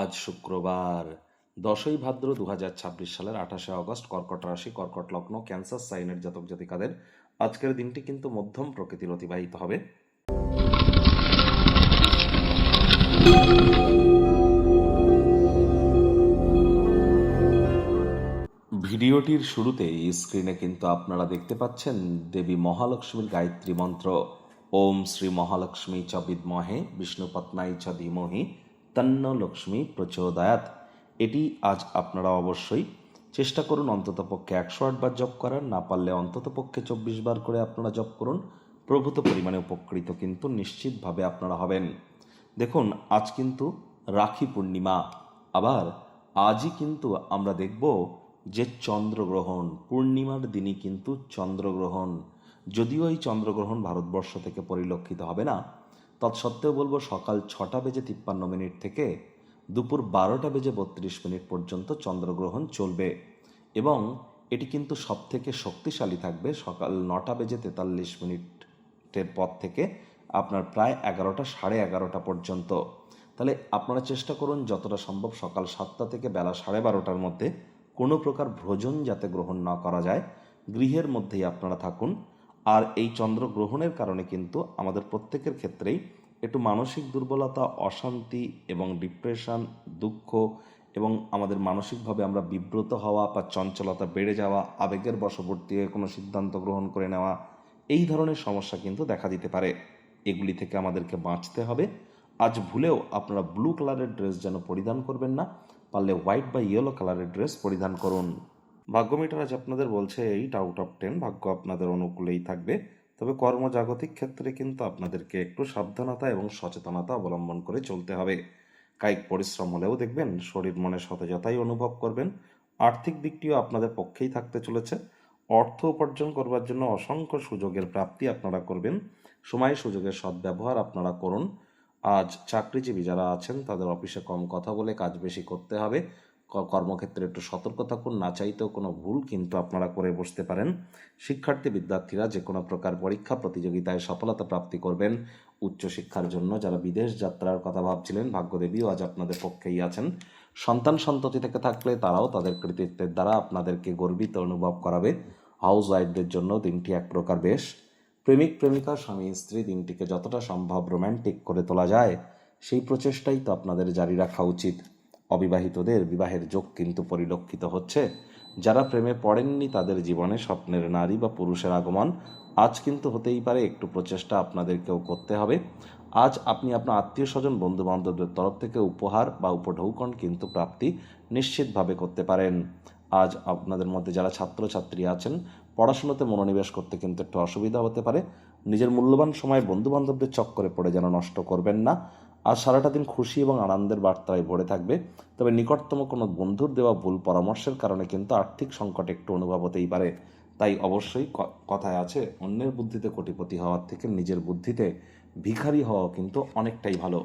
আজ শুক্রবার 10ই ভাদ্র 2026 সালের 28শে আগস্ট, কর্কট রাশি, কর্কট লগ্ন, ক্যান্সার সাইনের জাতক জাতিকাদের আজকের দিনটি কিন্তু মধ্যম প্রকৃতির অতিবাহিত হবে। ভিডিওটির শুরুতেই স্ক্রিনে কিন্তু আপনারা দেখতে পাচ্ছেন দেবী মহালক্ষ্মীর গায়ত্রী মন্ত্র, ওম শ্রী মহালক্ষ্মী চ বিদ্মহে বিষ্ণুপত্নাই চ ধীমহি তন্ন লক্ষ্মী প্রচোদয়াৎ। এটি আজ আপনারা অবশ্যই চেষ্টা করুন অন্ততপক্ষে 108 বার জপ করার, না পারলে অন্ততপক্ষে 24 বার করে আপনারা জপ করুন। প্রভূত পরিমাণে উপকৃত কিন্তু নিশ্চিতভাবে আপনারা হবেন। দেখুন, আজ কিন্তু রাখি পূর্ণিমা, আবার আজই কিন্তু আমরা দেখব যে চন্দ্রগ্রহণ, পূর্ণিমার দিনই কিন্তু চন্দ্রগ্রহণ। যদিও এই চন্দ্রগ্রহণ ভারতবর্ষ থেকে পরিলক্ষিত হবে না, তৎসত্ত্বেও বলবো সকাল 6টা বেজে 53 মিনিট থেকে দুপুর 12টা বেজে 32 মিনিট পর্যন্ত চন্দ্রগ্রহণ চলবে, এবং এটি কিন্তু সব থেকে শক্তিশালী থাকবে সকাল 9টা বেজে 43 মিনিটের পর থেকে আপনার প্রায় 11টা, সাড়ে 11টা পর্যন্ত। তাহলে আপনারা চেষ্টা করুন যতটা সম্ভব সকাল 7টা থেকে বেলা 12:30টার মধ্যে কোনো প্রকার ভ্রজন যাতে গ্রহণ না করা যায়, গৃহের মধ্যেই আপনারা থাকুন। আর এই চন্দ্রগ্রহণের কারণে কিন্তু আমাদের প্রত্যেকের ক্ষেত্রেই একটু মানসিক দুর্বলতা, অশান্তি এবং ডিপ্রেশন, দুঃখ, এবং আমাদের মানসিকভাবে আমরা বিব্রত হওয়া বা চঞ্চলতা বেড়ে যাওয়া, আবেগের বশবর্তী হয়ে কোনো সিদ্ধান্ত গ্রহণ করে নেওয়া, এই ধরনের সমস্যা কিন্তু দেখা দিতে পারে। এগুলি থেকে আমাদেরকে বাঁচতে হবে। আজ ভুলেও আপনারা ব্লু কালারের ড্রেস যেন পরিধান করবেন না, পারলে হোয়াইট বা ইয়েলো কালারের ড্রেস পরিধান করুন। ভাগ্য মিটার আজ আপনাদের বলছে 8/10, ভাগ্য আপনাদের অনুকূলেই থাকবে। তবে কর্মজাগতিক ক্ষেত্রে কিন্তু আপনাদেরকে একটু সাবধানতা এবং সচেতনতা অবলম্বন করে চলতে হবে। কায়িক পরিশ্রম হলেও দেখবেন শরীর মনে সতেজতাই অনুভব করবেন। আর্থিক দিকটিও আপনাদের পক্ষেই থাকতে চলেছে। অর্থ উপার্জন করবার জন্য অসংখ্য সুযোগের প্রাপ্তি আপনারা করবেন। সময় সুযোগের সদ্ব্যবহার আপনারা করুন। আজ চাকরিজীবী যারা আছেন তাদের অফিসে কম কথা বলে কাজ বেশি করতে হবে। কর্মক্ষেত্রে একটু সতর্ক থাকুন, না চাইতেও কোনো ভুল কিন্তু আপনারা করে বসতে পারেন। শিক্ষার্থী বিদ্যার্থীরা যে কোনো প্রকার পরীক্ষা প্রতিযোগিতায় সফলতা প্রাপ্তি করবেন। উচ্চশিক্ষার জন্য যারা বিদেশ যাত্রার কথা ভাবছিলেন, ভাগ্যদেবীও আজ আপনাদের পক্ষেই আছেন। সন্তান সন্ততি থেকে থাকলে তারাও তাদের কৃতিত্বের দ্বারা আপনাদেরকে গর্বিত অনুভব করাবে। হাউস ওয়াইফদের জন্য দিনটি এক প্রকার বেশ। প্রেমিক প্রেমিকা, স্বামী স্ত্রী দিনটিকে যতটা সম্ভব রোম্যান্টিক করে তোলা যায় সেই প্রচেষ্টাই তো আপনাদের জারি রাখা উচিত। অবিবাহিতদের বিবাহের যোগ কিন্তু পরিলক্ষিত হচ্ছে। যারা প্রেমে পড়েননি তাদের জীবনে স্বপ্নের নারী বা পুরুষের আগমন আজ কিন্তু হতেই পারে। একটু প্রচেষ্টা আপনাদেরকেও করতে হবে। আজ আপনি আপনার আত্মীয় স্বজন, বন্ধু বান্ধবদের তরফ থেকে উপহার বা উপঢৌকন কিন্তু প্রাপ্তি নিশ্চিতভাবে করতে পারেন। আজ আপনাদের মধ্যে যারা ছাত্রছাত্রী আছেন, পড়াশোনাতে মনোনিবেশ করতে কিন্তু একটু অসুবিধা হতে পারে। নিজের মূল্যবান সময় বন্ধু বান্ধবদের চক্করে পড়ে যেন নষ্ট করবেন না। আজ সারাটা দিন খুশি এবং আনন্দের বার্তায় ভরে থাকবে। তবে নিকটতম কোনো বন্ধুর দেওয়া ভুল পরামর্শের কারণে কিন্তু আর্থিক সংকট একটু অনুভব হতেই পারে। তাই অবশ্যই কথায় আছে, অন্যের বুদ্ধিতে কোটিপতি হওয়ার থেকে নিজের বুদ্ধিতে ভিখারি হওয়া কিন্তু অনেকটাই ভালো।